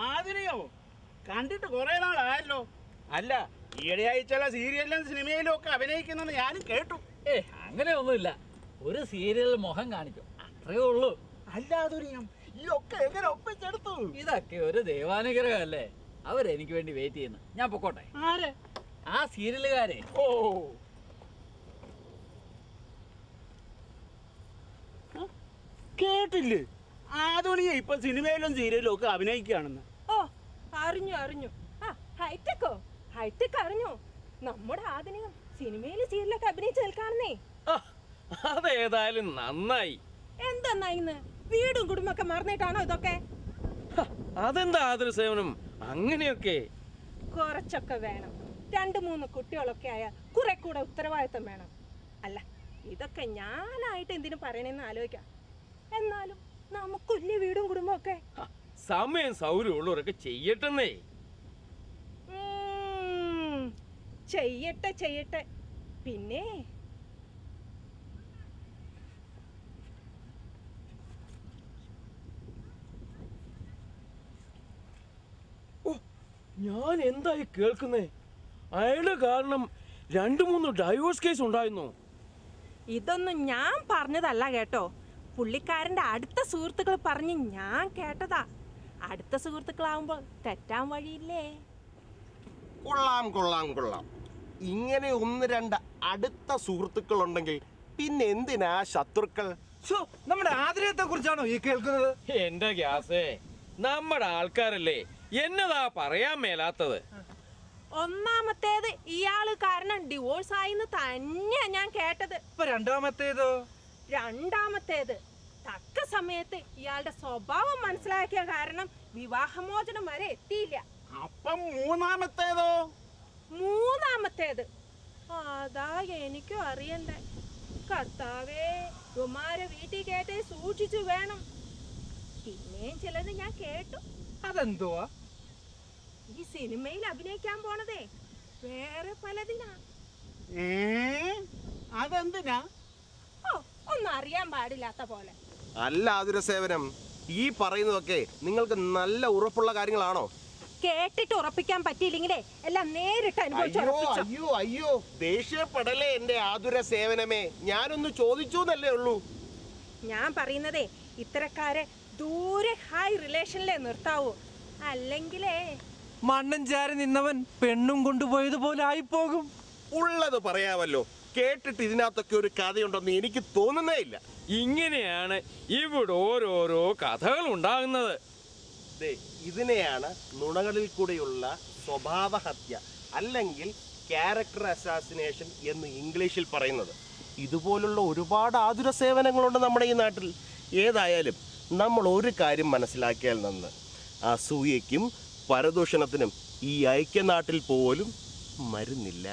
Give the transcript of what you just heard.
ആതിരയോ കണ്ടിട്ട് കുറെ നാളായല്ലോ. അല്ല, ഈയിടെയായി ചില സീരിയലിലും സിനിമയിലും ഒക്കെ അഭിനയിക്കുന്നെന്ന് ഞാനും കേട്ടു. അങ്ങനെയൊന്നുമില്ല, ഒരു സീരിയൽ മുഖം കാണിക്കും, അത്രേ ഉള്ളൂ. അല്ലാതൊരിയും ഈ ഒക്കെ എങ്ങനെ ഒപ്പിച്ചെടുത്തു? ഇതൊക്കെ ഒരു ദൈവാനുഗ്രഹമല്ലേ. അവരെനിക്ക് വേണ്ടി വെയിറ്റ് ചെയ്യുന്നു. ഞാൻ പൊക്കോട്ടെ. ആരെ? ആ സീരിയലുകാരെ. ഓ, കേട്ടില്ലേ ആധുനിക ഇപ്പൊ സിനിമയിലും സീരിയലും ഒക്കെ അഭിനയിക്കുകയാണെന്ന്? ഓ, അറിഞ്ഞു. ആ, ഹൈടെക് അറിഞ്ഞു. നമ്മുടെ ആധുനികം സിനിമയിലും സീരിയലൊക്കെ അഭിനയിച്ച് നിൽക്കാണെന്നേ. അതേതായാലും നന്നായി. എന്തെന്നായിന്ന് വീടും കുടുംബമൊക്കെ മറന്നിട്ടാണോ ഇതൊക്കെ? അതെന്താ ആദരസേവനം അങ്ങനെയൊക്കെ? കുറച്ചൊക്കെ വേണം. 2-3 കുട്ടികളൊക്കെ ആയാൽ കുറെ കൂടെ ഉത്തരവാദിത്തം വേണം. അല്ല, ഇതൊക്കെ ഞാനായിട്ട് എന്തിനു പറയണെന്ന് ആലോചിക്കാം. എന്നാലും നമുക്കില്ലേ വീടും കുടുംബം ഒക്കെ? സമയം സൗകര്യമുള്ളവരൊക്കെ ചെയ്യട്ടെന്നേ. ചെയ്യട്ടെ. പിന്നെ ഞാൻ എന്തായി കേൾക്കുന്നേ? അയാള് കാരണം 2-3 ഡൈവോഴ്സ് കേസ് ഉണ്ടായിരുന്നു. ഇതൊന്നും ഞാൻ പറഞ്ഞതല്ല കേട്ടോ, പുള്ളിക്കാരൻ്റെ അടുത്ത സുഹൃത്തുക്കൾ പറഞ്ഞ് ഞാൻ കേട്ടതാ. അടുത്ത സുഹൃത്തുക്കളാവുമ്പോൾ തെറ്റാൻ വഴിയില്ലേ? കൊള്ളാം. ഇങ്ങനെ 1-2 അടുത്ത സുഹൃത്തുക്കൾ ഉണ്ടെങ്കിൽ പിന്നെ എന്തിനാ ശത്രുക്കൾ? നമ്മുടെ ആദരത്തെ കുറിച്ചാണോ ഈ കേൾക്കുന്നത്? എന്റെ ഗ്യാസേ, നമ്മുടെ ആൾക്കാരല്ലേ, എന്നതാ പറയാൻ മേലാത്തത്. ഒന്നാമത്തേത് ഇയാള് കാരണം ഡിവോഴ്സ് ആയിന്ന് തന്നെയാ ഞാൻ കേട്ടത്. ഇപ്പൊ രണ്ടാമത്തേത് തക്ക സമയത്ത് ഇയാളുടെ സ്വഭാവം മനസ്സിലാക്കിയ കാരണം വിവാഹമോചനം വരെ എത്തിയില്ല. അപ്പം മൂന്നാമത്തേതോ? മൂന്നാമത്തേത് അതാ എനിക്കും അറിയണ്ടേ. കർത്താവേ, കുമാരെ വീട്ടിൽ കേട്ടേ സൂക്ഷിച്ചു വേണം. പിന്നെയും ചിലത് ഞാൻ കേട്ടു. അതെന്തുവാ? ഈ സിനിമയിൽ അഭിനയിക്കാൻ പോണതേ വേറെ പലതിനാ. അതെന്തിനാ? ഓ, ഒന്നും അറിയാൻ പാടില്ലാത്ത പോലെ. അല്ല ആതുരസേവനം, ഈ പറയുന്നതൊക്കെ നിങ്ങൾക്ക് നല്ല ഉറപ്പുള്ള കാര്യങ്ങളാണോ? കേട്ടിട്ട് ഉറപ്പിക്കാൻ പറ്റിയില്ലെങ്കിലേ എല്ലാം നേരിട്ട് അനുഭവിച്ചു. അയ്യോ, ദേഷ്യപ്പെടലേ എന്റെ ആതുരസേവനമേ. ഞാനൊന്ന് ചോദിച്ചു എന്നല്ലേ ഉള്ളൂ. ഞാൻ പറയുന്നതേ ഇത്തരക്കാരെ ദൂരെ ഹൈ റിലേഷനിലേ നിർത്താവൂ. അല്ലെങ്കിലേ മണ്ണും ചാരി നിന്നവൻ പെണ്ണും കൊണ്ടുപോയതുപോലെ ആയിപ്പോകും. ഉള്ളത് പറയാമല്ലോ. കേട്ടിട്ട് ഇതിനകത്തൊക്കെ ഒരു കഥയുണ്ടെന്ന് എനിക്ക് തോന്നുന്നേ ഇല്ല. ഇങ്ങനെയാണ് ഇവിടെ ഓരോരോ കഥകൾ ഉണ്ടാകുന്നത്. ഇതിനെയാണ് നുണകളിൽ കൂടെയുള്ള സ്വഭാവഹത്യ അല്ലെങ്കിൽ ക്യാരക്ടർ അസാസിനേഷൻ എന്ന് ഇംഗ്ലീഷിൽ പറയുന്നത്. ഇതുപോലുള്ള ഒരുപാട് ആതുര സേവനങ്ങളുണ്ട് നമ്മുടെ ഈ നാട്ടിൽ. ഏതായാലും നമ്മൾ ഒരു കാര്യം മനസ്സിലാക്കിയാൽ നന്ന്, അസൂയയ്ക്കും പരദൂഷണത്തിനും ഈ ഐക്യനാട്ടിൽ പോലും മരുന്നില്ല.